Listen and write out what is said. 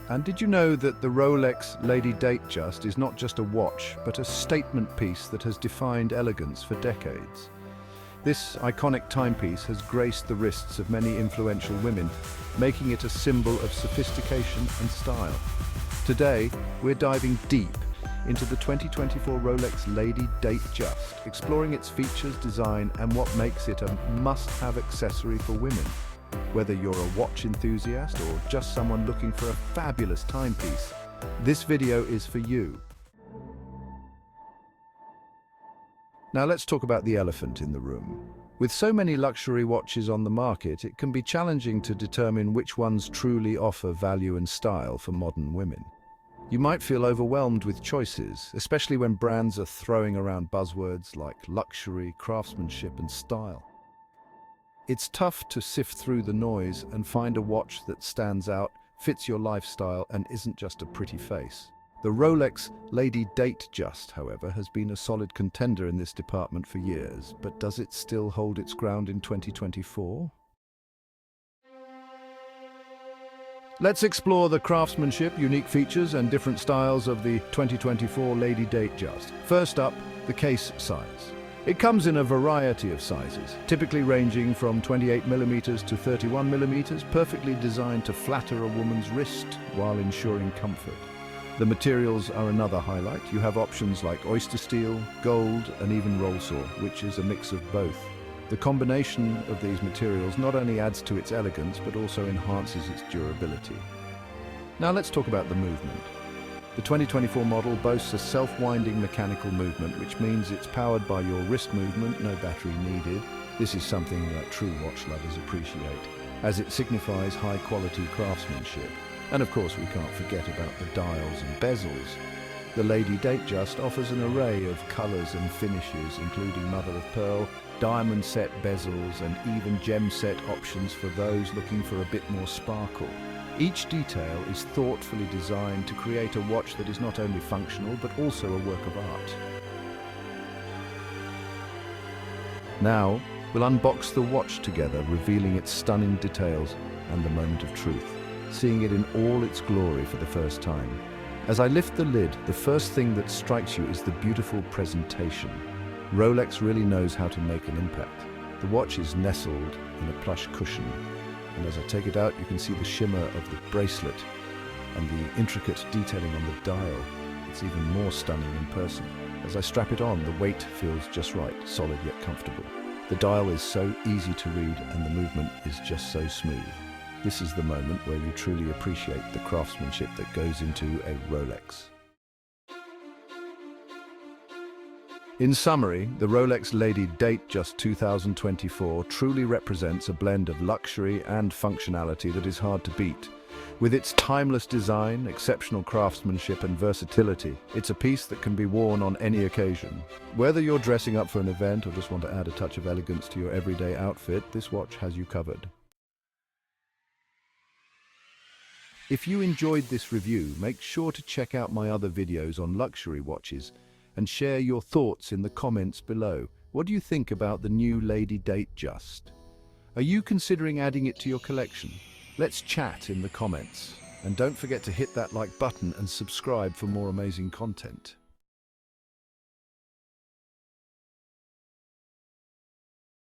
And did you know that the Rolex Lady-Datejust is not just a watch, but a statement piece that has defined elegance for decades? This iconic timepiece has graced the wrists of many influential women, making it a symbol of sophistication and style. Today, we're diving deep into the 2024 Rolex Lady-Datejust, exploring its features, design, and what makes it a must-have accessory for women. Whether you're a watch enthusiast or just someone looking for a fabulous timepiece, this video is for you. Now let's talk about the elephant in the room. With so many luxury watches on the market, it can be challenging to determine which ones truly offer value and style for modern women. You might feel overwhelmed with choices, especially when brands are throwing around buzzwords like luxury, craftsmanship, and style. It's tough to sift through the noise and find a watch that stands out, fits your lifestyle, and isn't just a pretty face. The Rolex Lady-Datejust, however, has been a solid contender in this department for years, but does it still hold its ground in 2024? Let's explore the craftsmanship, unique features, and different styles of the 2024 Lady-Datejust. First up, the case size. It comes in a variety of sizes, typically ranging from 28mm to 31mm, perfectly designed to flatter a woman's wrist while ensuring comfort. The materials are another highlight. You have options like Oyster steel, gold, and even roll saw, which is a mix of both. The combination of these materials not only adds to its elegance, but also enhances its durability. Now let's talk about the movement. The 2024 model boasts a self-winding mechanical movement, which means it's powered by your wrist movement, no battery needed. This is something that true watch lovers appreciate, as it signifies high-quality craftsmanship. And of course, we can't forget about the dials and bezels. The Lady-Datejust offers an array of colors and finishes, including mother-of-pearl, diamond set bezels, and even gem set options for those looking for a bit more sparkle. Each detail is thoughtfully designed to create a watch that is not only functional, but also a work of art. Now, we'll unbox the watch together, revealing its stunning details and the moment of truth, seeing it in all its glory for the first time. As I lift the lid, the first thing that strikes you is the beautiful presentation. Rolex really knows how to make an impact. The watch is nestled in a plush cushion, and as I take it out, you can see the shimmer of the bracelet and the intricate detailing on the dial. It's even more stunning in person. As I strap it on, the weight feels just right, solid yet comfortable. The dial is so easy to read and the movement is just so smooth. This is the moment where you truly appreciate the craftsmanship that goes into a Rolex. In summary, the Rolex Lady-Datejust 2024 truly represents a blend of luxury and functionality that is hard to beat. With its timeless design, exceptional craftsmanship, and versatility, it's a piece that can be worn on any occasion. Whether you're dressing up for an event or just want to add a touch of elegance to your everyday outfit, this watch has you covered. If you enjoyed this review, make sure to check out my other videos on luxury watches and share your thoughts in the comments below. What do you think about the new Lady-Datejust? Are you considering adding it to your collection? Let's chat in the comments. And don't forget to hit that like button and subscribe for more amazing content.